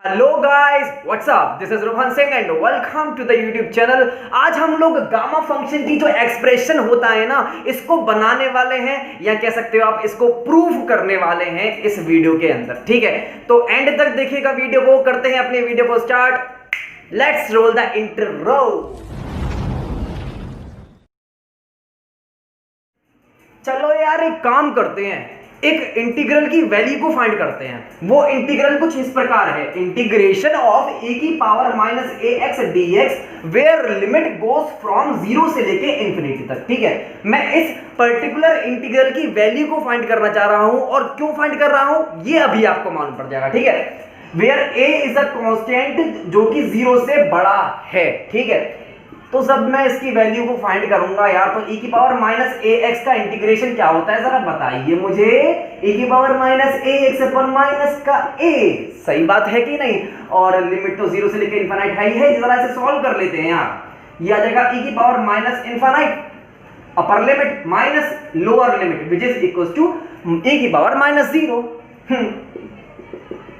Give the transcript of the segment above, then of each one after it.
Hello guys, what's up, this is Rohan Singh and welcome to the YouTube channel. आज हम लोग gamma function की जो एक्सप्रेशन होता है ना, इसको बनाने वाले हैं या कह सकते हो आप इसको प्रूव करने वाले हैं इस वीडियो के अंदर। ठीक है, तो एंड तक देखिएगा वीडियो को। करते हैं अपने वीडियो को start. Let's roll the intro. चलो यार, एक काम करते हैं, एक इंटीग्रल की वैल्यू को फाइंड करते हैं। वो इंटीग्रल कुछ इस प्रकार है, इंटीग्रेशन ऑफ e की power minus ax dx where limit goes from 0 से लेके इंफिनिटी तक। ठीक है, मैं इस पर्टिकुलर इंटीग्रल की वैल्यू को फाइंड करना चाह रहा हूं, और क्यों फाइंड कर रहा हूं ये अभी आपको मालूम पड़ जाएगा। ठीक है, where a is a constant जो कि 0 से बड़ा है। ठीक है, तो सब मैं इसकी वैल्यू को फाइंड करूंगा यार। तो e की पावर माइनस ax का इंटीग्रेशन क्या होता है जरा बताइए मुझे। e की पावर माइनस ax अपन माइनस का a, सही बात है कि नहीं। और लिमिट तो 0 से लेकर इनफाइनाइट है ही है। जरा इसे सॉल्व कर लेते हैं यार। ये आ जाएगा e की power minus infinite upper limit minus lower limit which is equal to e की पावर माइनस 0।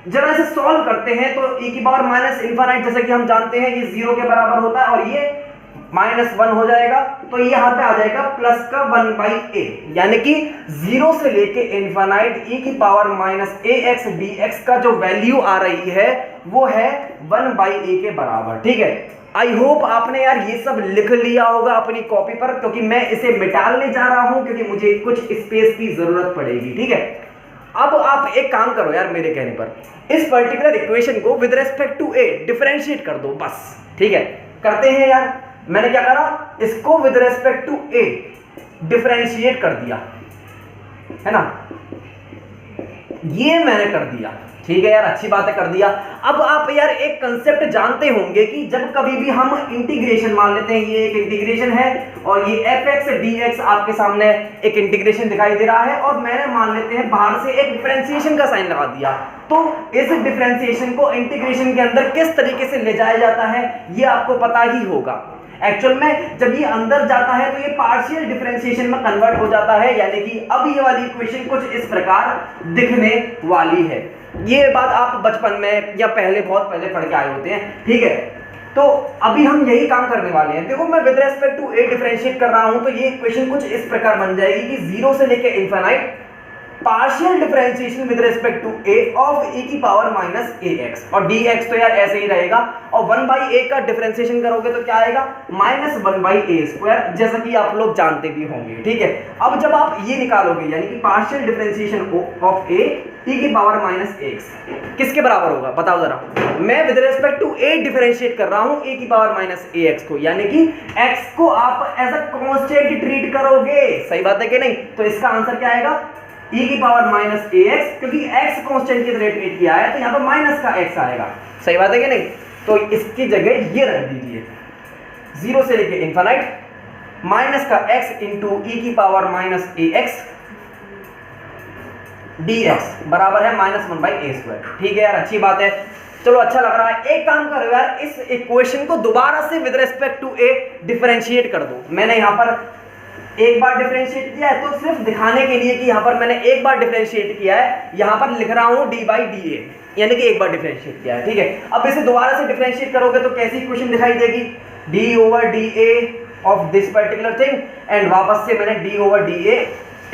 जरा इसे सॉल्व करते हैं। तो e की पावर माइनस इनफाइनाइट जैसे कि हम जानते हैं ये 0 के बराबर होता है, और ये -1 हो जाएगा। तो ये यहां पे आ जाएगा प्लस का 1/a, यानी कि 0 से लेके इनफाइनाइट e की पावर माइनस ax dx का जो वैल्यू आ रही है वो है 1/a के बराबर। ठीक है, आई होप आपने यार ये सब लिख लिया होगा अपनी कॉपी पर, क्योंकि मैं इसे मिटाने जा रहा हूं क्योंकि मुझे कुछ स्पेस की जरूरत पड़ेगी। ठीक है, अब आप एक काम करो यार, मेरे कहने पर इस पर्टिकुलर इक्वेशन को with respect to a differentiate कर दो बस। ठीक है, करते हैं यार। मैंने क्या करा, इसको with respect to a differentiate कर दिया है ना, ये मैंने कर दिया। ठीक है यार, अच्छी बात है, कर दिया। अब आप यार एक कंसेप्ट जानते होंगे कि जब कभी भी हम इंटीग्रेशन मान लेते हैं, ये एक इंटीग्रेशन है और ये fx dx आपके सामने एक इंटीग्रेशन दिखाई दे रहा है, और मैंने मान लेते हैं बाहर से एक डिफरेंशिएशन का साइन लगा दिया। तो इस डिफरेंशिएशन को इंटीग्रेशन के अंदर किस तरीके से ले जाया जाता है ये आपको पता ही होगा। एक्चुअल में जब ये अंदर जाता है तो ये पार्शियल डिफरेंशिएशन में कन्वर्ट हो जाता है, यानी कि अब ये वाली इक्वेशन कुछ इस प्रकार दिखने वाली है। ये बात आप बचपन में या पहले बहुत पहले पढ़ के आए होते हैं। ठीक है, तो अभी हम यही काम करने वाले हैं। देखो, मैं with respect to a differentiate कर रहा हूं, तो ये इक्वेशन कुछ इस प्रकार बन जाएगी कि 0 से लेके infinite partial differentiation with respect to a of e की पावर माइनस ax, और dx तो यार ऐसे ही रहेगा, और 1/a का डिफरेंशिएशन करोगे तो क्या आएगा, -1/a², जैसा कि आप लोग जानते भी होंगे। ठीक है, अब जब आप ये निकालोगे यानी कि partial differentiation of a e की पावर माइनस ax किसके बराबर होगा बताओ जरा। मैं with respect to a differentiate कर रहा हूं a की पावर माइनस ax को, यानी कि x को आप एज अ कांस्टेंट ट्रीट करोगे। सही बात है कि नहीं। तो इसका आंसर क्या आएगा, e की पावर माइनस ax, क्योंकि x कांस्टेंट की तरह ट्रीट किया है तो यहाँ पर माइनस का x आएगा। सही बात है कि नहीं। तो इसकी जगह ये रख दीजिए, 0 से लेके इनफाइनाइट माइनस का x इंटू e की पावर माइनस ax dx बराबर है -1/a²। ठीक है यार, अच्छी बात है, चलो अच्छा लग रहा है। एक काम करो यार, इस इक्वेशन को दोबारा से with respect to a differentiate कर दो। मैंने यहाँ पर एक बार डिफरेंशिएट किया है, तो सिर्फ दिखाने के लिए कि यहाँ पर मैंने एक बार डिफरेंशिएट किया है, यहाँ पर लिख रहा हूँ d/dA, यानी कि एक बार डिफरेंशिएट किया है। ठीक है, अब इसे दोबारा से डिफरेंशिएट करोगे तो कैसी इक्वेशन दिखाई देगी, d/dA of this particular thing, and वापस से मैंने d/dA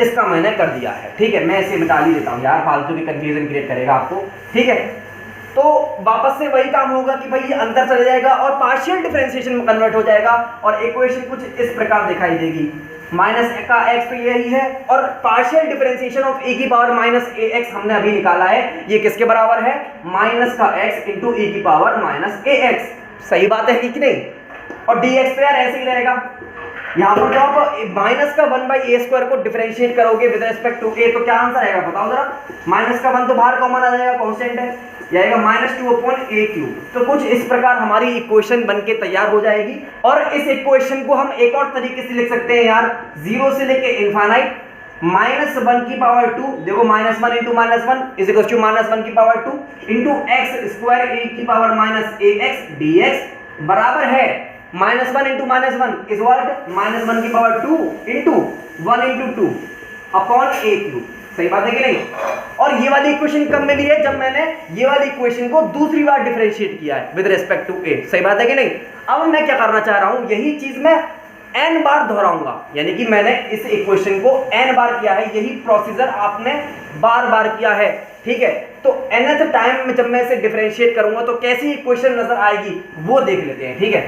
इसका मैंने कर दिया है। ठीक है, मैं इसे मिटा ही देता हूँ यार, फालतू की कंफ्यूजन क्रिएट करेगा आपको। ठीक है, तो वापस से वही काम होगा कि भाई ये अंदर चले जाएगा और पार्शियल डिफरेंशिएशन में कन्वर्ट हो जाएगा, और इक्वेशन कुछ इस प्रकार दिखाई देगी। माइनस का x तो यही है, और पार्शियल डिफरेंशिएशन ऑफ e की पावर माइनस ax हमने अभी निकाला है, ये किसके बराबर है, माइनस का x इंटू e की पावर माइनस ax। सही बात है कि नहीं। और dx तो यार ऐसे ही रहेगा। यहाँ पर जब आप माइनस का 1/a² को डिफरेंशिएट करोगे विद रेस्पेक्ट टू a तो क्या आंसर आएगा बताओ जरा। माइनस का 1 तो बाहर कॉमन आ जाएगा, कांस्टेंट है, यह आएगा -2/a³। तो कुछ इस प्रकार हमारी इक्वेशन बनके तैयार हो जाएगी। और इस इक्वेशन को हम एक और तरीके से लिख सकते हैं यार, 0 से लेके इनफाइनाइट -1 की पावर 2, देखो -1 इंटू -1 इज इक्वल टू -1 की पावर 2 इंटू x² e की पावर माइनस ax dx बराबर है -1 इंटू -1 इज व्हाट, -1 की power 2 into 1 into 2 upon a³। सही बात है कि नहीं? और ये वाली इक्वेशन कब मिली है? जब मैंने ये वाली इक्वेशन को दूसरी बार डिफरेंशिएट किया है विद रिस्पेक्ट टू ए। सही बात है कि नहीं? अब मैं क्या करना चाह रहा हूं, यही चीज मैं n बार दोहराऊंगा, यानी कि मैंने इस इक्वेशन को n बार किया है, यही प्रोसीजर आपने बार बार किया है, ठीक है? तो nth टाइम में जब मैं इसे डिफरेंशिएट करूंगा तो कैसी इक्वेशन नजर आएगी वो देख लेते हैं, ठीक है?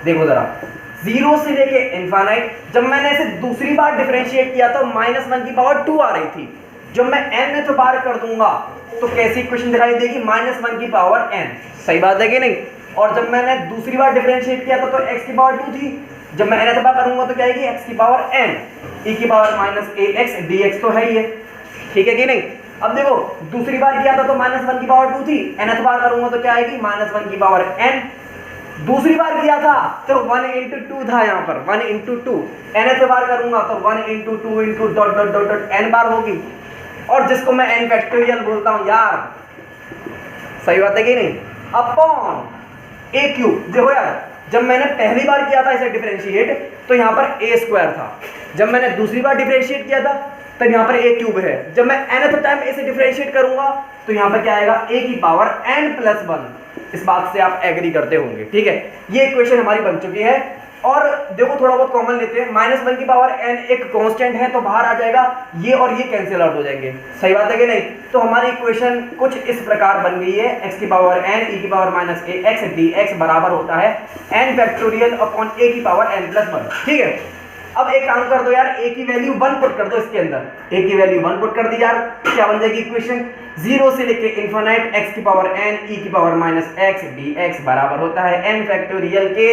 देखो जरा, 0 से लेके इनफाइनाइट, जब मैंने इसे दूसरी बार डिफरेंशिएट किया तो -1/2 आ रही थी। जब मैं nth बार कर दूंगा तो कैसी इक्वेशन दिखाई देगी? -1/n। सही बात है कि नहीं? और जब मैंने दूसरी बार डिफरेंशिएट किया था तो x⁻2 थी। जब मैं nth बार करूंगा तो क्या आएगी? x⁻n e⁻−ax dx तो है ही है, ठीक है कि नहीं? अब देखो, दूसरी बार किया था तो -1/2 थी, nth बार करूंगा तो क्या आएगी? -1/n। दूसरी बार किया था तो 1 × 2 था, यहाँ पर 1 × 2। nth बार करूंगा तो 1 × 2 × dot dot dot dot n बार होगी, और जिसको मैं n फैक्टोरियल बोलता हूं यार। सही बात है कि नहीं? अपॉन a³ देखो यार, जब मैंने पहली बार किया था इसे डिफरेंशिएट तो यहाँ पर a² था। जब मैंने दूसरी बार डिफरेंशिएट किया था तब यहाँ पर a³ है। जब मैं nth टाइम इसे डिफरेंशिएट करूंगा तो यहाँ पर क्या आएगा? a⁻n+1। इस बात से आप एग्री करते होंगे, ठीक है? ये इक्वेशन हमारी बन चुकी है। और देखो, थोड़ा बहुत कॉमन लेते हैं, -1/n एक कांस्टेंट है तो बाहर आ जाएगा, ये और ये कैंसिल आउट हो जाएंगे। सही बात है कि नहीं? तो हमारी इक्वेशन कुछ इस प्रकार बन गई है, x⁻n e⁻−ax dx बराबर होता है n फैक्टोरियल अपॉन a⁻n+1, ठीक है? अब एक काम कर दो यार, a की वैल्यू 1 पुट कर दो इसके अंदर। a की वैल्यू 1 पुट कर दी यार, क्या बन जाएगी इक्वेशन? 0 से लेके इनफाइनाइट x⁻n e⁻−x dx बराबर होता है n फैक्टोरियल के।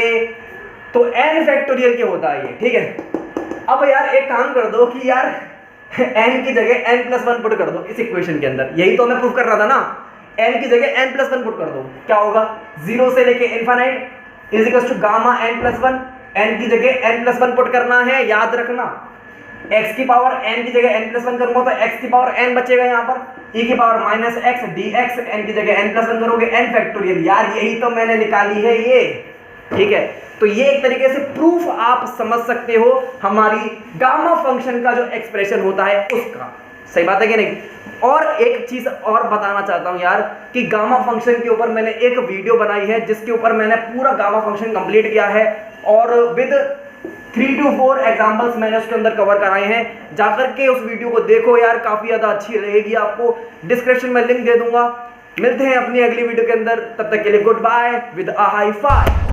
तो n फैक्टोरियल के होता है ये, ठीक है? अब यार एक काम कर दो कि यार n की जगह n+1 पुट कर दो इस इक्वेशन के अंदर। यही तो मैं प्रूफ कर रहा था ना, n की जगह n+1 पुट कर दो, क्या होगा? 0 से लेके infinite is equal to gamma n+1। n की जगह n+1 पुट करना है, याद रखना। x की पावर n की जगह n+1 करूंगा तो x की पावर n बचेगा यहाँ पर, e⁻−x dx n की जगह n+1 करोगे n फैक्टोरियल। यार यही तो मैंने निकाली है ये, ठीक है? तो ये एक तरीके से प्रूफ आप समझ सकते हो हमारी गामा फंक्शन का जो एक्सप्रेशन होता है उसका। सही बात है कि नहीं? और एक चीज और बताना चाहता हूं यार कि गामा फंक्शन के ऊपर मैंने एक वीडियो बनाई है जिसके ऊपर मैंने पूरा गामा फंक्शन कंप्लीट किया है, और विद 3 to 4 एग्जांपल्स मैंने उसके अंदर कवर कराए हैं। जाकर के उस वीडियो को देखो यार, काफी ज्यादा अच्छी रहेगी। आपको डिस्क्रिप्शन में लिंक दे दूंगा। मिलते हैं अपनी अगली वीडियो के अंदर, तब तक के लिए goodbye with a high five.